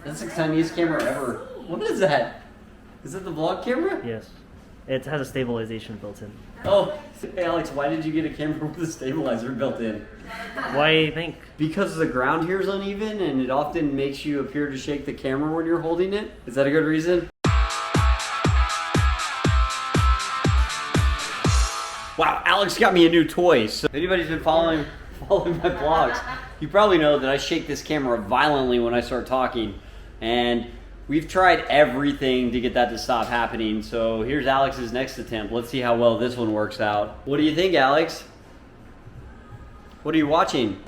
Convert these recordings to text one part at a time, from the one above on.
That's the tiniest camera ever. What is that? Is that the vlog camera? Yes. It has a stabilization built in. Oh, hey Alex, why did you get a camera with a stabilizer built in? Why do you think? Because the ground here is uneven and it often makes you appear to shake the camera when you're holding it. Is that a good reason? Wow, Alex got me a new toy. So if anybody's been following my vlogs, you probably know that I shake this camera violently when I start talking. And we've tried everything to get that to stop happening. So here's Alex's next attempt. Let's see how well this one works out. What do you think, Alex? What are you watching?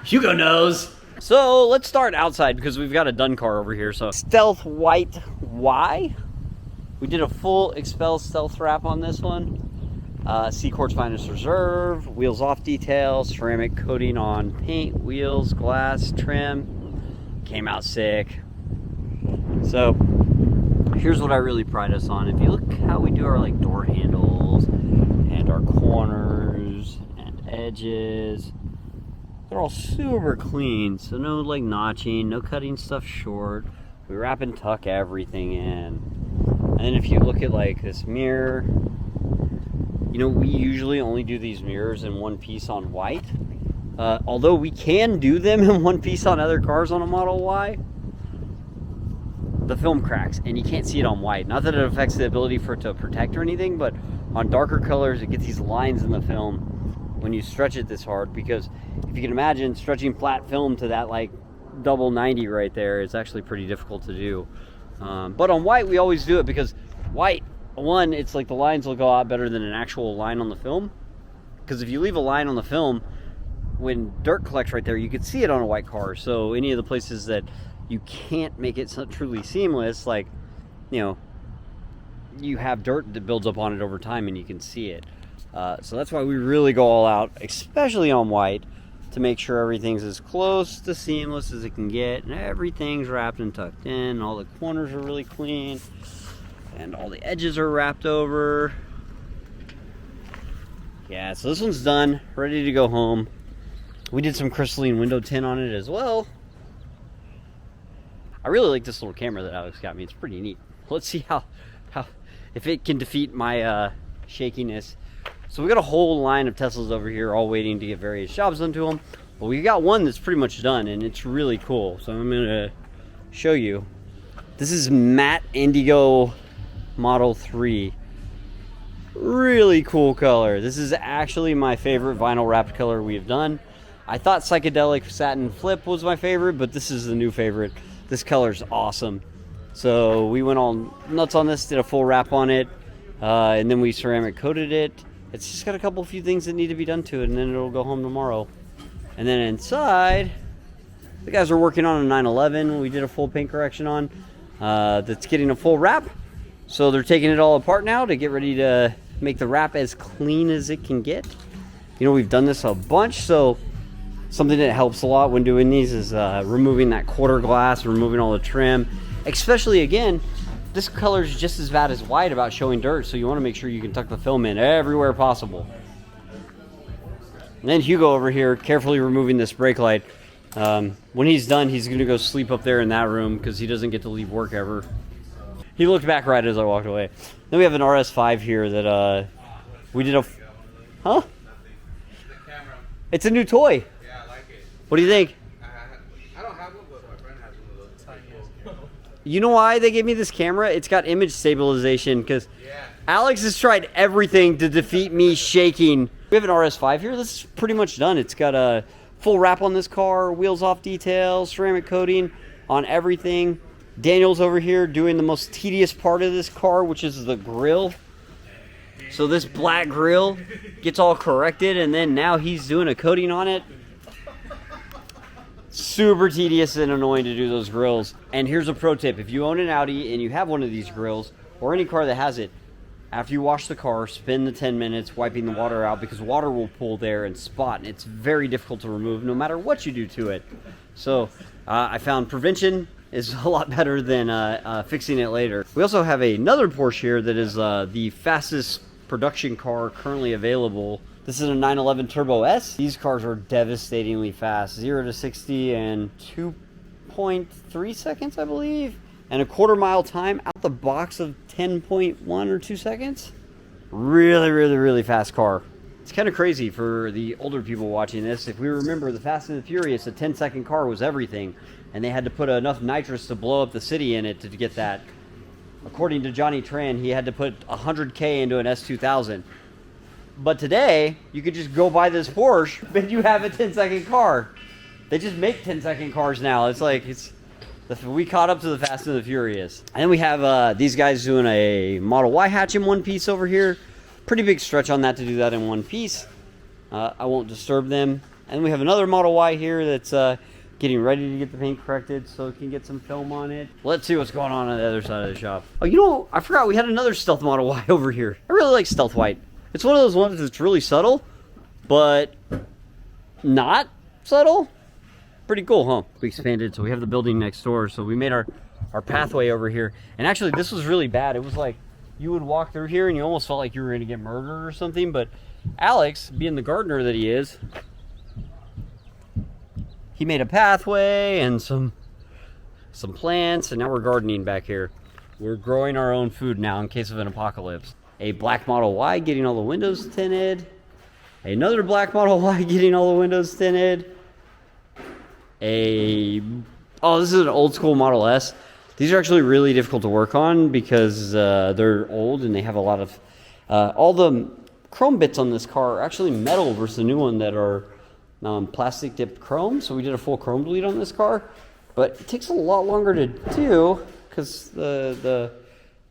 Hugo knows. So let's start outside because we've got a done car over here. So Stealth White Y. We did a full XPEL stealth wrap on this one. CQuartz Finest Reserve, wheels off detail, ceramic coating on paint, wheels, glass, trim. Came out sick. So here's what I really pride us on. If you look how we do our like door handles and our corners and edges, they're all super clean. So no like notching, no cutting stuff short. We wrap and tuck everything in. And then if you look at like this mirror, you know, we usually only do these mirrors in one piece on white. Although we can do them in one piece on other cars on a Model Y, the film cracks and you can't see it on white. Not that it affects the ability for it to protect or anything, but on darker colors, it gets these lines in the film when you stretch it this hard, because if you can imagine stretching flat film to that like double 90 right there, it's actually pretty difficult to do. But on white, we always do it because white, one, it's like the lines will go out better than an actual line on the film. Because if you leave a line on the film, when dirt collects right there, you can see it on a white car. So any of the places that you can't make it so truly seamless, like, you know, you have dirt that builds up on it over time and you can see it. So that's why we really go all out, especially on white, to make sure everything's as close to seamless as it can get, and everything's wrapped and tucked in. All the corners are really clean, and all the edges are wrapped over. Yeah, so this one's done, ready to go home. We did some crystalline window tint on it as well. I really like this little camera that Alex got me. It's pretty neat. Let's see how if it can defeat my shakiness. So we got a whole line of Teslas over here all waiting to get various jobs done to them. But we got one that's pretty much done and it's really cool. So I'm gonna show you. This is Matte Indigo Model 3. Really cool color. This is actually my favorite vinyl wrapped color we've done. I thought Psychedelic Satin Flip was my favorite, but this is the new favorite. This color's awesome. So we went all nuts on this, did a full wrap on it, and then we ceramic coated it. It's just got a few things that need to be done to it, and then it'll go home tomorrow. And then inside, the guys are working on a 911 we did a full paint correction on. That's getting a full wrap. So they're taking it all apart now to get ready to make the wrap as clean as it can get. You know, we've done this a bunch, so something that helps a lot when doing these is removing that quarter glass, removing all the trim. Especially, again, this color is just as bad as white about showing dirt, so you want to make sure you can tuck the film in everywhere possible. And then Hugo over here carefully removing this brake light. When he's done, he's going to go sleep up there in that room because he doesn't get to leave work ever. He looked back right as I walked away. Then we have an RS5 here that we did a... Huh? It's a new toy. Yeah, I like it. What do you think? I don't have one, but my friend has one of those 10 years ago. You know why they gave me this camera? It's got image stabilization because Alex has tried everything to defeat me shaking. We have an RS5 here. This is pretty much done. It's got a full wrap on this car, wheels off detail, ceramic coating on everything. Daniel's over here doing the most tedious part of this car, which is the grill. So this black grill gets all corrected, and then now he's doing a coating on it. Super tedious and annoying to do those grills. And here's a pro tip. If you own an Audi and you have one of these grills, or any car that has it, after you wash the car, spend the 10 minutes wiping the water out, because water will pool there and spot, and it's very difficult to remove no matter what you do to it. So I found prevention is a lot better than fixing it later. We also have another Porsche here that is the fastest production car currently available This is a 911 Turbo S. These cars are devastatingly fast. 0 to 60 in 2.3 seconds, I believe. And a quarter-mile time out the box of 10.1 or 2 seconds. Really, really, really fast car. It's kind of crazy for the older people watching this. If we remember the Fast and the Furious, a 10-second car was everything. And they had to put enough nitrous to blow up the city in it to get that. According to Johnny Tran, he had to put 100K into an S2000. But today, you could just go buy this Porsche, and you have a 10-second car. They just make 10-second cars now. It's like, we caught up to the Fast and the Furious. And then we have these guys doing a Model Y hatch in one piece over here. Pretty big stretch on that to do that in one piece. I won't disturb them. And we have another Model Y here that's getting ready to get the paint corrected so it can get some film on it. Let's see what's going on the other side of the shop. Oh, you know, I forgot we had another Stealth Model Y over here. I really like Stealth White. It's one of those ones that's really subtle, but not subtle. Pretty cool, huh? We expanded, so we have the building next door, so we made our pathway over here. And actually, this was really bad. It was like you would walk through here and you almost felt like you were going to get murdered or something, but Alex, being the gardener that he is, he made a pathway and some plants, and now we're gardening back here. We're growing our own food now in case of an apocalypse. A black Model Y getting all the windows tinted. Another black Model Y getting all the windows tinted. Oh, this is an old school Model S. These are actually really difficult to work on because they're old and they have a lot of... all the chrome bits on this car are actually metal versus the new one that are plastic dipped chrome. So we did a full chrome bleed on this car. But it takes a lot longer to do because the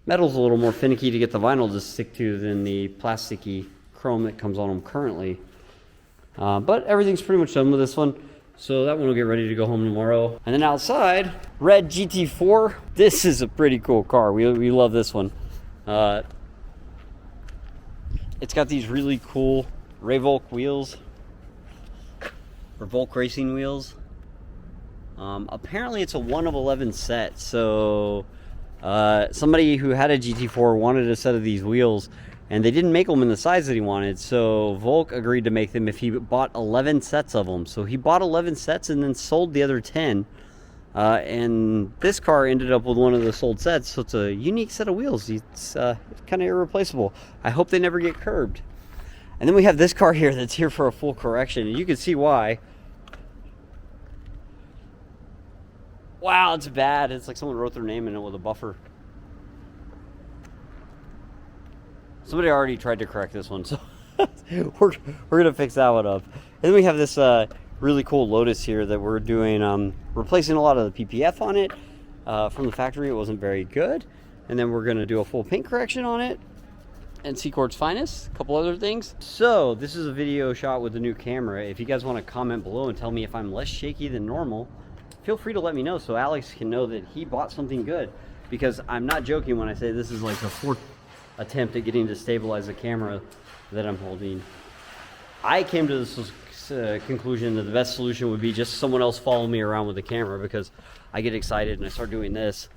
metal's a little more finicky to get the vinyl to stick to than the plasticky chrome that comes on them currently. But everything's pretty much done with this one. So that one will get ready to go home tomorrow. And then outside, red GT4. This is a pretty cool car. We love this one. It's got these really cool Revolk wheels. Revolk racing wheels. Apparently it's a 1 of 11 set. So somebody who had a GT4 wanted a set of these wheels, and they didn't make them in the size that he wanted, so Volk agreed to make them if he bought 11 sets of them. So he bought 11 sets and then sold the other 10, and this car ended up with one of the sold sets, so it's a unique set of wheels. It's kind of irreplaceable. I hope they never get curbed. And then we have this car here that's here for a full correction, and you can see why. Wow, it's bad. It's like someone wrote their name in it with a buffer. Somebody already tried to correct this one, so we're gonna fix that one up. And then we have this really cool Lotus here that we're doing, replacing a lot of the PPF on it. From the factory, it wasn't very good. And then we're gonna do a full paint correction on it. And CQuartz Finest, a couple other things. So this is a video shot with the new camera. If you guys want to comment below and tell me if I'm less shaky than normal, feel free to let me know so Alex can know that he bought something good. Because I'm not joking when I say this is like the 4th attempt at getting to stabilize the camera that I'm holding. I came to this conclusion that the best solution would be just someone else follow me around with the camera, because I get excited and I start doing this.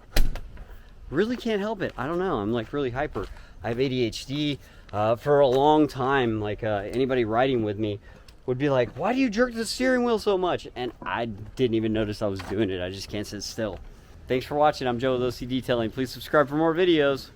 Really can't help it. I don't know. I'm like really hyper. I have ADHD. For a long time, like anybody riding with me would be like, why do you jerk the steering wheel so much? And I didn't even notice I was doing it. I just can't sit still. Thanks for watching. I'm Joe with OCDetailing. Please subscribe for more videos.